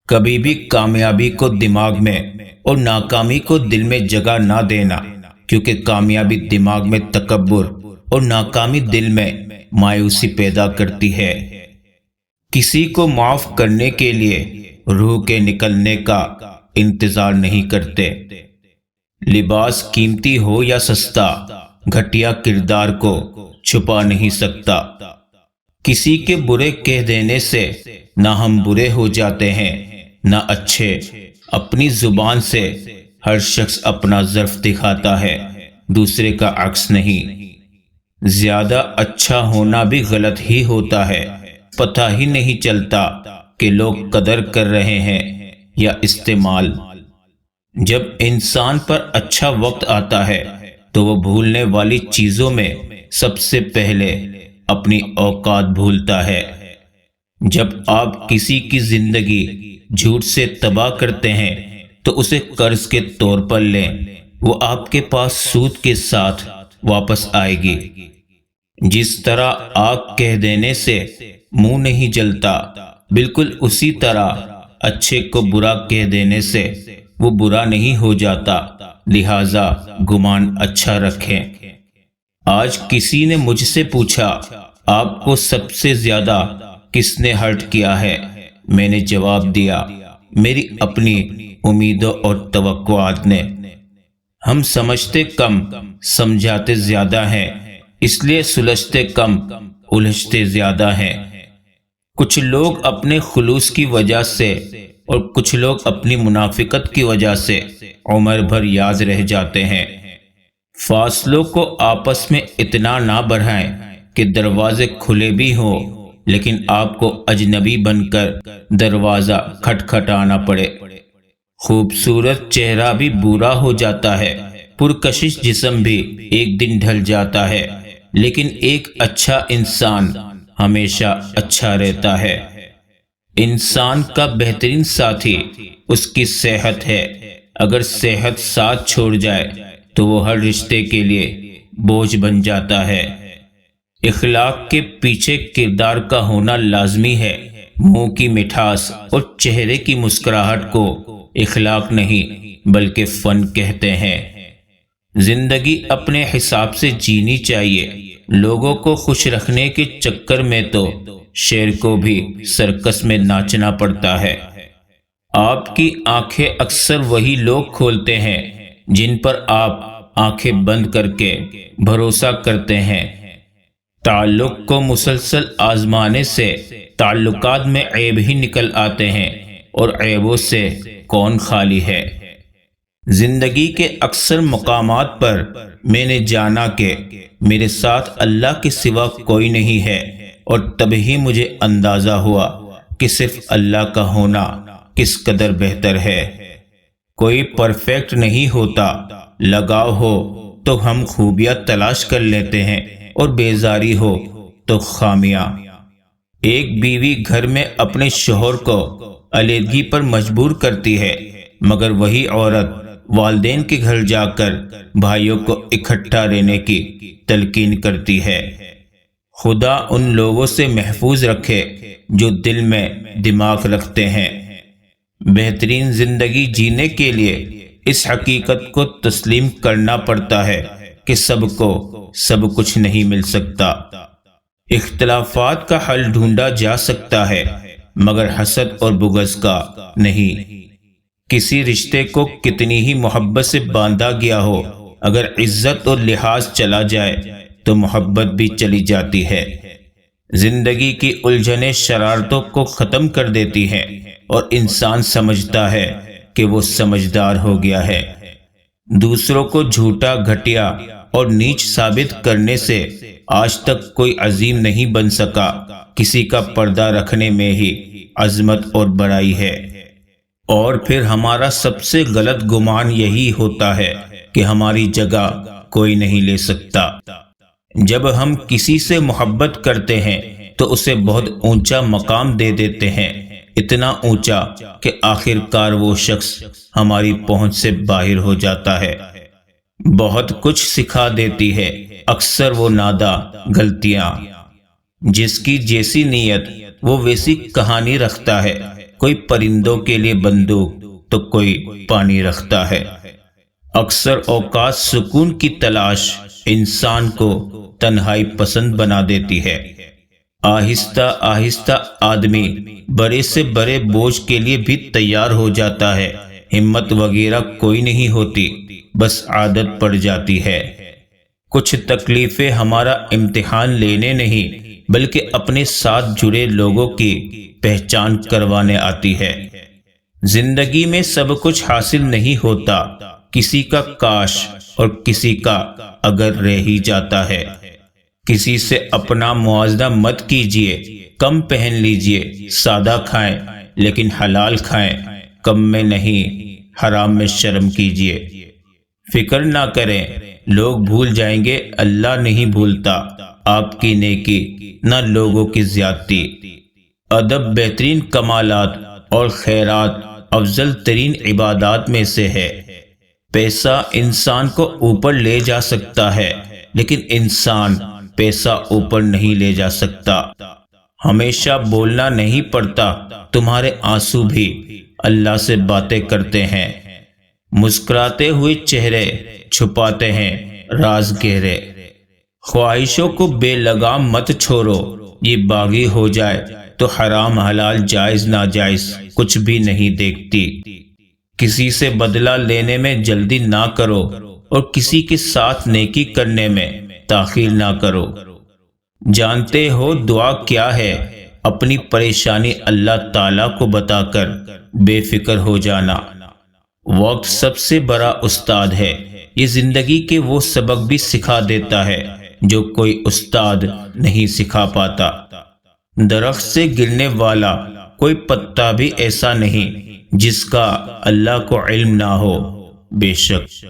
کبھی بھی کامیابی کو دماغ میں اور ناکامی کو دل میں جگہ نہ دینا، کیونکہ کامیابی دماغ میں تکبر اور ناکامی دل میں مایوسی پیدا کرتی ہے۔ کسی کو معاف کرنے کے لیے روح کے نکلنے کا انتظار نہیں کرتے۔ لباس قیمتی ہو یا سستا، گھٹیا کردار کو چھپا نہیں سکتا۔ کسی کے برے کہہ دینے سے نہ ہم برے ہو جاتے ہیں نہ اچھے۔ اپنی زبان سے ہر شخص اپنا ظرف دکھاتا ہے، دوسرے کا عکس نہیں۔ زیادہ اچھا ہونا بھی غلط ہی ہوتا ہے، پتہ ہی نہیں چلتا کہ لوگ قدر کر رہے ہیں یا استعمال۔ جب انسان پر اچھا وقت آتا ہے تو وہ بھولنے والی چیزوں میں سب سے پہلے اپنی اوقات بھولتا ہے۔ جب آپ کسی کی زندگی جھوٹ سے تباہ کرتے ہیں تو اسے قرض کے طور پر لیں، وہ آپ کے پاس سود کے ساتھ واپس آئے گی۔ جس طرح آگ کہہ دینے سے منہ نہیں جلتا، بالکل اسی طرح اچھے کو برا کہہ دینے سے وہ برا نہیں ہو جاتا، لہذا گمان اچھا رکھیں۔ آج کسی نے مجھ سے پوچھا، آپ کو سب سے زیادہ کس نے ہرٹ کیا ہے؟ میں نے جواب دیا، میری اپنی امیدوں اور توقعات نے۔ ہم سمجھتے کم، سمجھاتے زیادہ ہیں، اس لیے سلجھتے کم، الجھتے زیادہ ہیں۔ کچھ لوگ اپنے خلوص کی وجہ سے اور کچھ لوگ اپنی منافقت کی وجہ سے عمر بھر یاد رہ جاتے ہیں۔ فاصلوں کو آپس میں اتنا نہ بڑھائیں کہ دروازے کھلے بھی ہوں لیکن آپ کو اجنبی بن کر دروازہ کھٹکھٹانا پڑے۔ خوبصورت چہرہ بھی برا ہو جاتا ہے، پرکشش جسم بھی ایک دن ڈھل جاتا ہے، لیکن ایک اچھا انسان ہمیشہ اچھا رہتا ہے۔ انسان کا بہترین ساتھی اس کی صحت ہے۔ اگر صحت ساتھ چھوڑ جائے تو وہ ہر رشتے کے لیے بوجھ بن جاتا ہے۔ اخلاق کے پیچھے کردار کا ہونا لازمی ہے۔ منہ کی مٹھاس اور چہرے کی مسکراہٹ کو اخلاق نہیں بلکہ فن کہتے ہیں۔ زندگی اپنے حساب سے جینی چاہیے۔ لوگوں کو خوش رکھنے کے چکر میں تو شیر کو بھی سرکس میں ناچنا پڑتا ہے۔ آپ کی آنکھیں اکثر وہی لوگ کھولتے ہیں جن پر آپ آنکھیں بند کر کے بھروسہ کرتے ہیں۔ تعلق کو مسلسل آزمانے سے تعلقات میں عیب ہی نکل آتے ہیں، اور عیبوں سے کون خالی ہے۔ زندگی کے اکثر مقامات پر میں نے جانا کہ میرے ساتھ اللہ کے سوا کوئی نہیں ہے، اور تب ہی مجھے اندازہ ہوا کہ صرف اللہ کا ہونا کس قدر بہتر ہے۔ کوئی پرفیکٹ نہیں ہوتا، لگاؤ ہو تو ہم خوبیاں تلاش کر لیتے ہیں اور بیزاری ہو تو خامیاں۔ ایک بیوی گھر میں اپنے شوہر کو علیحدگی پر مجبور کرتی ہے، مگر وہی عورت والدین کے گھر جا کر بھائیوں کو اکٹھا رہنے کی تلقین کرتی ہے۔ خدا ان لوگوں سے محفوظ رکھے جو دل میں دماغ رکھتے ہیں۔ بہترین زندگی جینے کے لیے اس حقیقت کو تسلیم کرنا پڑتا ہے کہ سب کو سب کچھ نہیں مل سکتا۔ اختلافات کا حل ڈھونڈا جا سکتا ہے مگر حسد اور بغض کا نہیں۔ کسی رشتے کو کتنی ہی محبت سے باندھا گیا ہو، اگر عزت اور لحاظ چلا جائے تو محبت بھی چلی جاتی ہے۔ زندگی کی الجھنیں شرارتوں کو ختم کر دیتی ہیں اور انسان سمجھتا ہے کہ وہ سمجھدار ہو گیا ہے۔ دوسروں کو جھوٹا، گھٹیا اور نیچ ثابت کرنے سے آج تک کوئی عظیم نہیں بن سکا۔ کسی کا پردہ رکھنے میں ہی عظمت اور بڑائی ہے۔ اور پھر ہمارا سب سے غلط گمان یہی ہوتا ہے کہ ہماری جگہ کوئی نہیں لے سکتا۔ جب ہم کسی سے محبت کرتے ہیں تو اسے بہت اونچا مقام دے دیتے ہیں، اتنا اونچا کہ آخر کار وہ شخص ہماری پہنچ سے باہر ہو جاتا ہے۔ بہت کچھ سکھا دیتی ہے اکثر وہ ناداں غلطیاں۔ جس کی جیسی نیت وہ ویسی کہانی رکھتا ہے، کوئی پرندوں کے لیے بندوق تو کوئی پانی رکھتا ہے۔ اکثر اوقات سکون کی تلاش انسان کو تنہائی پسند بنا دیتی ہے۔ آہستہ آہستہ آدمی بڑے سے بڑے بوجھ کے لیے بھی تیار ہو جاتا ہے۔ ہمت وغیرہ کوئی نہیں ہوتی، بس عادت پڑ جاتی ہے۔ کچھ تکلیفیں ہمارا امتحان لینے نہیں بلکہ اپنے ساتھ جڑے لوگوں کی پہچان کروانے آتی ہے۔ زندگی میں سب کچھ حاصل نہیں ہوتا، کسی کا کاش اور کسی کا اگر رہ ہی جاتا ہے۔ کسی سے اپنا موازنہ مت کیجیے، کم پہن لیجیے، سادہ کھائیں لیکن حلال کھائیں، کم میں نہیں حرام میں شرم کیجیے۔ فکر نہ کریں، لوگ بھول جائیں گے، اللہ نہیں بھولتا آپ کی نیکی نہ لوگوں کی زیادتی۔ ادب بہترین کمالات اور خیرات افضل ترین عبادات میں سے ہے۔ پیسہ انسان کو اوپر لے جا سکتا ہے لیکن انسان پیسہ اوپر نہیں لے جا سکتا۔ ہمیشہ بولنا نہیں پڑتا، تمہارے آنسو بھی اللہ سے باتیں کرتے ہیں۔ مسکراتے ہوئے چہرے چھپاتے ہیں راز گہرے۔ خواہشوں کو بے لگام مت چھوڑو، یہ باغی ہو جائے تو حرام حلال جائز ناجائز کچھ بھی نہیں دیکھتی۔ کسی سے بدلہ لینے میں جلدی نہ کرو اور کسی کے ساتھ نیکی کرنے میں تاخیر نہ کرو۔ جانتے ہو دعا کیا ہے؟ اپنی پریشانی اللہ تعالیٰ کو بتا کر بے فکر ہو جانا۔ وقت سب سے بڑا استاد ہے، یہ زندگی کے وہ سبق بھی سکھا دیتا ہے جو کوئی استاد نہیں سکھا پاتا۔ درخت سے گرنے والا کوئی پتا بھی ایسا نہیں جس کا اللہ کو علم نہ ہو۔ بے شک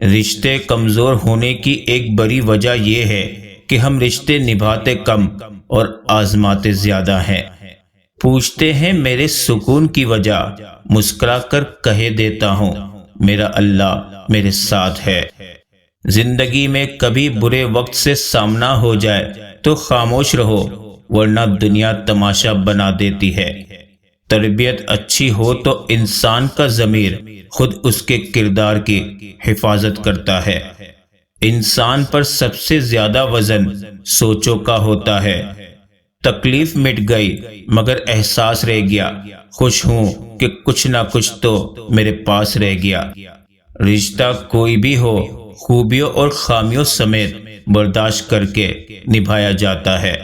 رشتے کمزور ہونے کی ایک بڑی وجہ یہ ہے کہ ہم رشتے نبھاتے کم اور آزماتے زیادہ ہیں۔ پوچھتے ہیں میرے سکون کی وجہ، مسکرا کر کہہ دیتا ہوں میرا اللہ میرے ساتھ ہے۔ زندگی میں کبھی برے وقت سے سامنا ہو جائے تو خاموش رہو، ورنہ دنیا تماشا بنا دیتی ہے۔ تربیت اچھی ہو تو انسان کا ضمیر خود اس کے کردار کی حفاظت کرتا ہے۔ انسان پر سب سے زیادہ وزن سوچوں کا ہوتا ہے۔ تکلیف مٹ گئی مگر احساس رہ گیا، خوش ہوں کہ کچھ نہ کچھ تو میرے پاس رہ گیا۔ رشتہ کوئی بھی ہو، خوبیوں اور خامیوں سمیت برداشت کر کے نبھایا جاتا ہے۔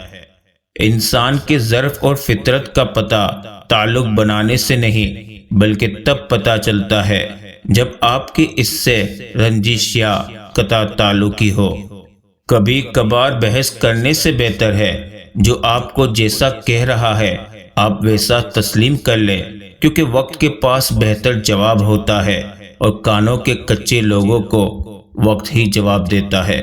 انسان کے ظرف اور فطرت کا پتہ تعلق بنانے سے نہیں بلکہ تب پتہ چلتا ہے جب آپ کی اس سے رنجش یا قطع تعلقی ہو۔ کبھی کبھار بحث کرنے سے بہتر ہے جو آپ کو جیسا کہہ رہا ہے آپ ویسا تسلیم کر لیں، کیونکہ وقت کے پاس بہتر جواب ہوتا ہے اور کانوں کے کچے لوگوں کو وقت ہی جواب دیتا ہے۔